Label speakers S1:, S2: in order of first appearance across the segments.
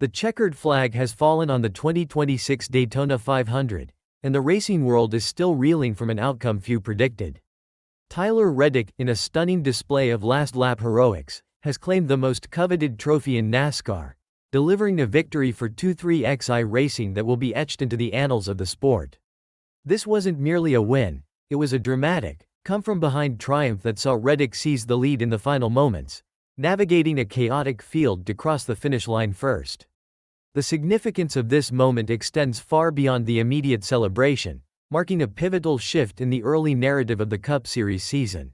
S1: The checkered flag has fallen on the 2026 Daytona 500, and the racing world is still reeling from an outcome few predicted. Tyler Reddick, in a stunning display of last-lap heroics, has claimed the most coveted trophy in NASCAR, delivering a victory for 23XI Racing that will be etched into the annals of the sport. This wasn't merely a win, it was a dramatic, come-from-behind triumph that saw Reddick seize the lead in the final moments, navigating a chaotic field to cross the finish line first. The significance of this moment extends far beyond the immediate celebration, marking a pivotal shift in the early narrative of the Cup Series season.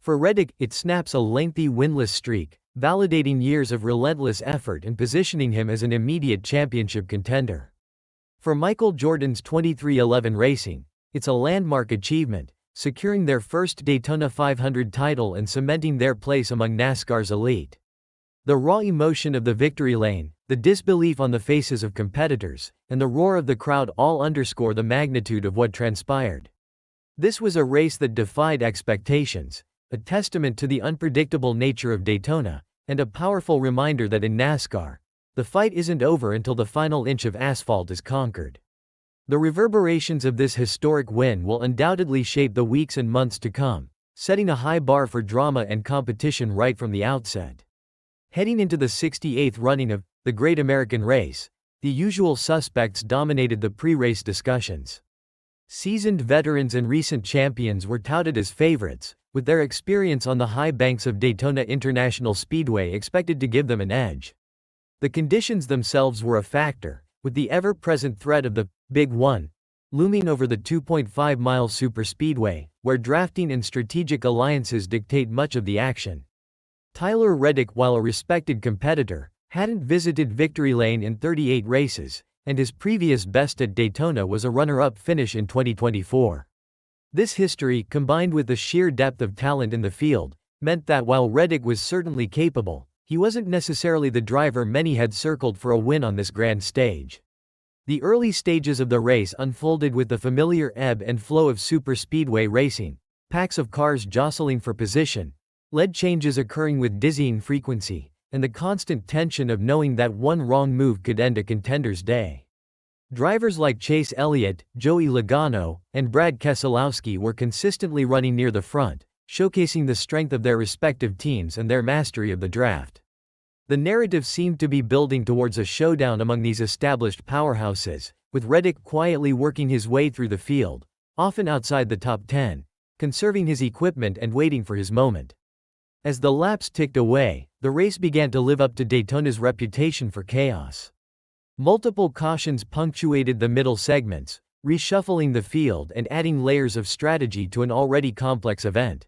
S1: For Reddick, it snaps a lengthy winless streak, validating years of relentless effort and positioning him as an immediate championship contender. For Michael Jordan's 23XI Racing, it's a landmark achievement, securing their first Daytona 500 title and cementing their place among NASCAR's elite. The raw emotion of the victory lane, the disbelief on the faces of competitors, and the roar of the crowd all underscore the magnitude of what transpired. This was a race that defied expectations, a testament to the unpredictable nature of Daytona, and a powerful reminder that in NASCAR, the fight isn't over until the final inch of asphalt is conquered. The reverberations of this historic win will undoubtedly shape the weeks and months to come, setting a high bar for drama and competition right from the outset. Heading into the 68th running of the Great American Race, the usual suspects dominated the pre-race discussions. Seasoned veterans and recent champions were touted as favorites, with their experience on the high banks of Daytona International Speedway expected to give them an edge. The conditions themselves were a factor, with the ever-present threat of the Big One looming over the 2.5-mile superspeedway, where drafting and strategic alliances dictate much of the action. Tyler Reddick, while a respected competitor, hadn't visited victory lane in 38 races, and his previous best at Daytona was a runner-up finish in 2024. This history, combined with the sheer depth of talent in the field, meant that while Reddick was certainly capable, he wasn't necessarily the driver many had circled for a win on this grand stage. The early stages of the race unfolded with the familiar ebb and flow of superspeedway racing, packs of cars jostling for position, lead changes occurring with dizzying frequency, and the constant tension of knowing that one wrong move could end a contender's day. Drivers like Chase Elliott, Joey Logano, and Brad Keselowski were consistently running near the front, showcasing the strength of their respective teams and their mastery of the draft. The narrative seemed to be building towards a showdown among these established powerhouses, with Reddick quietly working his way through the field, often outside the top 10, conserving his equipment and waiting for his moment. As the laps ticked away, the race began to live up to Daytona's reputation for chaos. Multiple cautions punctuated the middle segments, reshuffling the field and adding layers of strategy to an already complex event.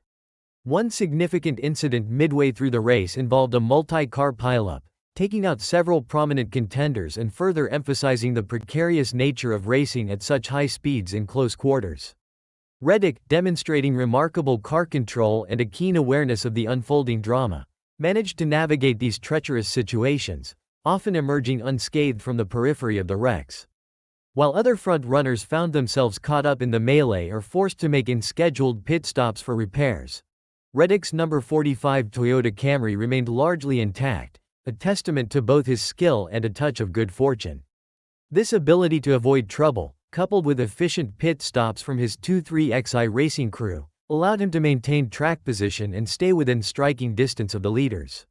S1: One significant incident midway through the race involved a multi-car pileup, taking out several prominent contenders and further emphasizing the precarious nature of racing at such high speeds in close quarters. Reddick, demonstrating remarkable car control and a keen awareness of the unfolding drama, managed to navigate these treacherous situations, often emerging unscathed from the periphery of the wrecks. While other front-runners found themselves caught up in the melee or forced to make unscheduled pit stops for repairs, Reddick's number 45 Toyota Camry remained largely intact, a testament to both his skill and a touch of good fortune. This ability to avoid trouble, coupled with efficient pit stops from his 23XI Racing crew, allowed him to maintain track position and stay within striking distance of the leaders.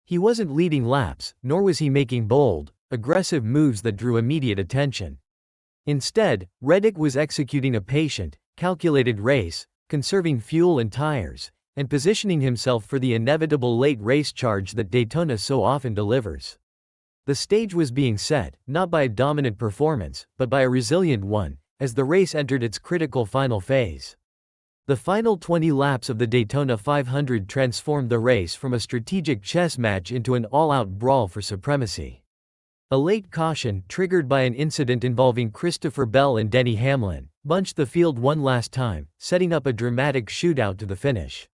S1: He wasn't leading laps, nor was he making bold, aggressive moves that drew immediate attention. Instead, Reddick was executing a patient, calculated race, conserving fuel and tires, and positioning himself for the inevitable late race charge that Daytona so often delivers. The stage was being set, not by a dominant performance, but by a resilient one, as the race entered its critical final phase. The final 20 laps of the Daytona 500 transformed the race from a strategic chess match into an all-out brawl for supremacy. A late caution, triggered by an incident involving Christopher Bell and Denny Hamlin, bunched the field one last time, setting up a dramatic shootout to the finish.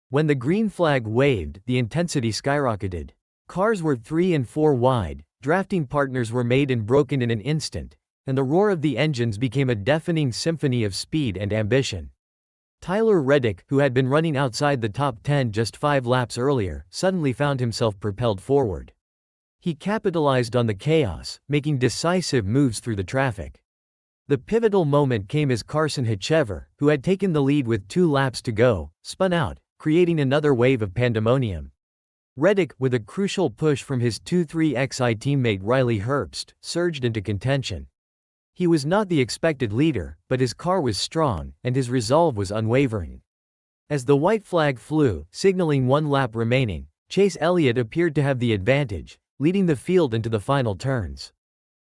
S1: When the green flag waved, the intensity skyrocketed. Cars were 3 and 4 wide, drafting partners were made and broken in an instant, and the roar of the engines became a deafening symphony of speed and ambition. Tyler Reddick, who had been running outside the top 10 just 5 laps earlier, suddenly found himself propelled forward. He capitalized on the chaos, making decisive moves through the traffic. The pivotal moment came as Carson Hocevar, who had taken the lead with 2 laps to go, spun out, creating another wave of pandemonium. Reddick, with a crucial push from his 23XI teammate Riley Herbst, surged into contention. He was not the expected leader, but his car was strong, and his resolve was unwavering. As the white flag flew, signaling 1 lap remaining, Chase Elliott appeared to have the advantage, leading the field into the final turns.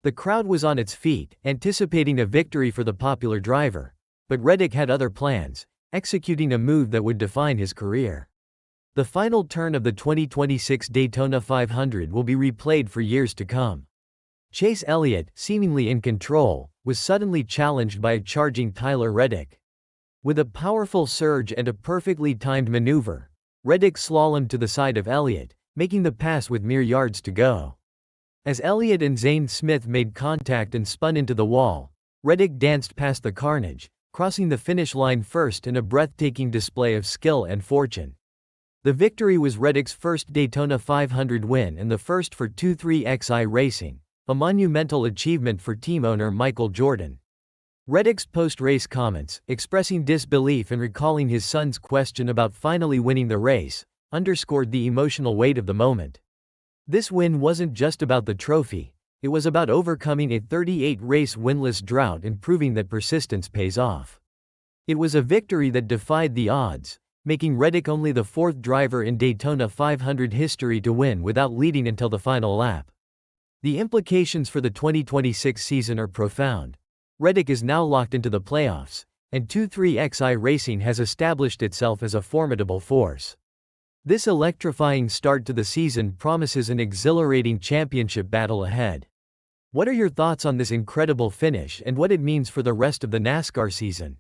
S1: The crowd was on its feet, anticipating a victory for the popular driver, but Reddick had other plans, executing a move that would define his career. The final turn of the 2026 Daytona 500 will be replayed for years to come. Chase Elliott, seemingly in control, was suddenly challenged by a charging Tyler Reddick. With a powerful surge and a perfectly timed maneuver, Reddick slalomed to the side of Elliott, making the pass with mere yards to go. As Elliott and Zane Smith made contact and spun into the wall, Reddick danced past the carnage, crossing the finish line first in a breathtaking display of skill and fortune. The victory was Reddick's first Daytona 500 win and the first for 23XI Racing, a monumental achievement for team owner Michael Jordan. Reddick's post-race comments, expressing disbelief and recalling his son's question about finally winning the race, underscored the emotional weight of the moment. This win wasn't just about the trophy, it was about overcoming a 38-race winless drought and proving that persistence pays off. It was a victory that defied the odds, making Reddick only the 4th driver in Daytona 500 history to win without leading until the final lap. The implications for the 2026 season are profound. Reddick is now locked into the playoffs, and 23XI Racing has established itself as a formidable force. This electrifying start to the season promises an exhilarating championship battle ahead. What are your thoughts on this incredible finish and what it means for the rest of the NASCAR season?